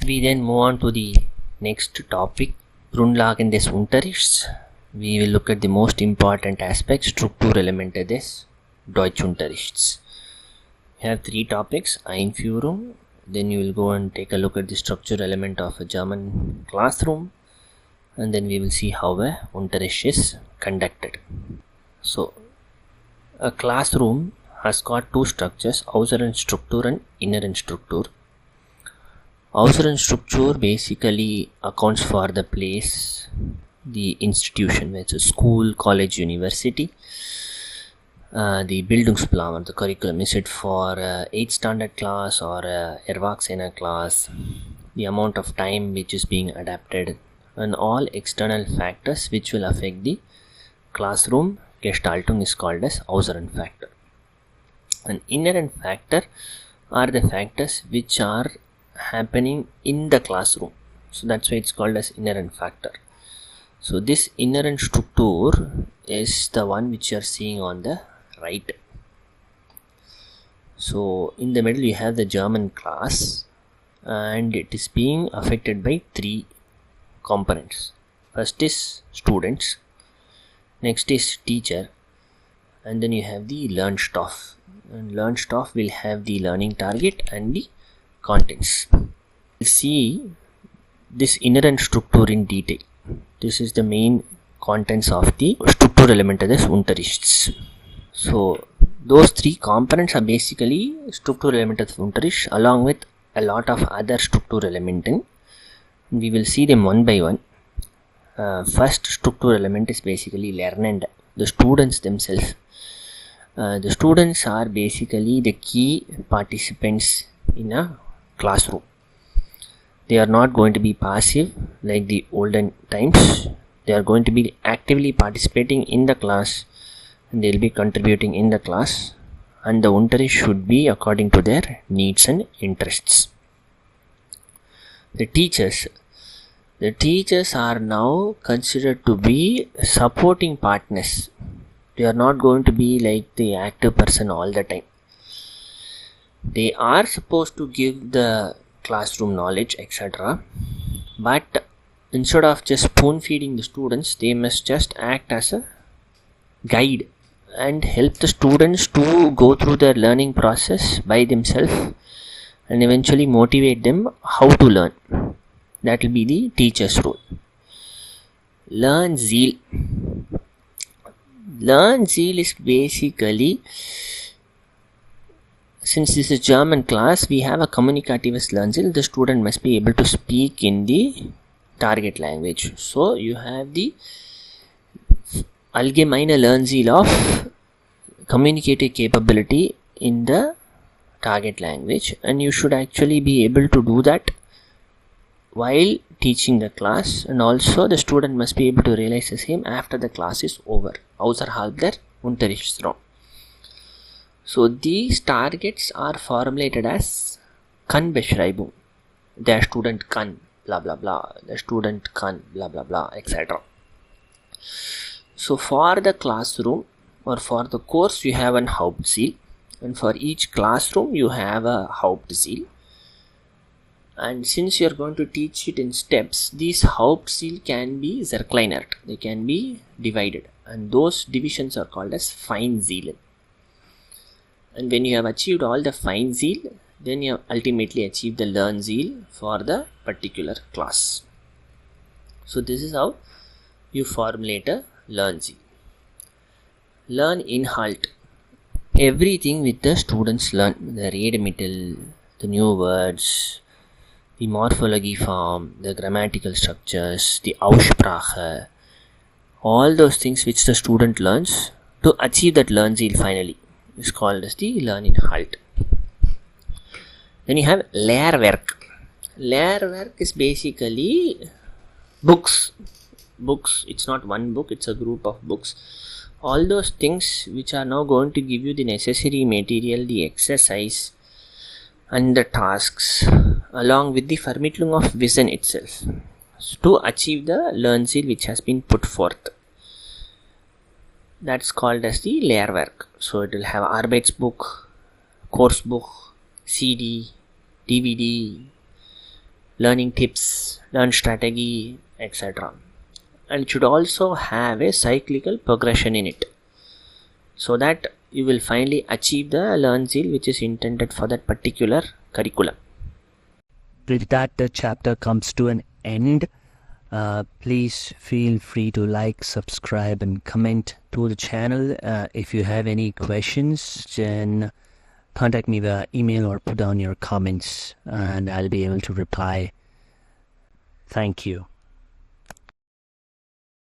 we then move on to the next topic, Grundlagen des Unterrichts. We will look at the most important aspect, Strukturelemente des Deutschunterrichts. We have three topics, Einführung, then you will go and take a look at the structure element of a German classroom, and then we will see how a Unterricht is conducted. So, a classroom has got two structures, äußeren Struktur and inneren Struktur. Äußeren Struktur basically accounts for the place, the institution, which is school, college, university. The Bildungsplan or the curriculum, is it for 8th standard class or Erwachsene class, the amount of time which is being adapted, and all external factors which will affect the classroom Gestaltung is called as äußeren Factor. And inneren Factor are the factors which are happening in the classroom. So that's why it's called as inneren Factor. So this inneren Struktur is the one which you are seeing on the right. So in the middle you have the German class, and it is being affected by three components. First is students, next is teacher, and then you have the Lernstoff. And Lernstoff will have the learning target and the contents. We'll see this inneren Struktur in detail. This is the main contents of the Strukturelemente des Unterrichts. So those three components are basically Strukturelemente des Unterrichts along with a lot of other Strukturelemente. We will see them one by one. First Strukturelement is basically Lernende, the students themselves. The students are basically the key participants in a classroom. They are not going to be passive like the olden times. They are going to be actively participating in the class, and they will be contributing in the class, and the Unterricht should be according to their needs and interests. The teachers are now considered to be supporting partners. They are not going to be like the active person all the time. They are supposed to give the classroom knowledge, etc. But instead of just spoon feeding the students, they must just act as a guide and help the students to go through their learning process by themselves and eventually motivate them how to learn. That will be the teacher's role. Lernziel. Lernziel is basically, since this is German class, we have a communicatives Lernziel. The student must be able to speak in the target language. So you have the allgemeine Lernziel of communicative capability in the target language, and you should actually be able to do that while teaching the class, and also the student must be able to realize the same after the class is over, außerhalb der Unterrichtsraum. So these targets are formulated as Kann-Beschreibung. Der Student kann, blah blah blah, the student kann, blah blah blah, etc. So for the classroom or for the course you have an Hauptziel, and for each classroom you have a Hauptziel. And since you are going to teach it in steps, these Hauptziel can be zerkleinert. They can be divided, and those divisions are called as Feinziele. And when you have achieved all the Feinziel, then you have ultimately achieved the Lernziel for the particular class. So this is how you formulate a Lernziel. Lerninhalt. Everything with the students learn. The Redmittel, the new words, the morphology form, the grammatical structures, the Aussprache, all those things which the student learns to achieve that Lernziel finally is called as the Lerninhalt. Then you have Lehrwerk. Lehrwerk is basically books. Books, it's not one book, it's a group of books. All those things which are now going to give you the necessary material, the exercise and the tasks, along with the Vermittlung of Wissen itself, to achieve the Lernziel which has been put forth. That's called as the Lehrwerk. So it will have Arbeitsbuch, Coursebook, CD, DVD, learning tips, learn strategy, etc. And it should also have a cyclical progression in it, so that you will finally achieve the Lernziel which is intended for that particular curriculum. With that, the chapter comes to an end. Please feel free to like, subscribe and comment to the channel. If you have any questions, then contact me via email or put down your comments and I'll be able to reply. Thank you.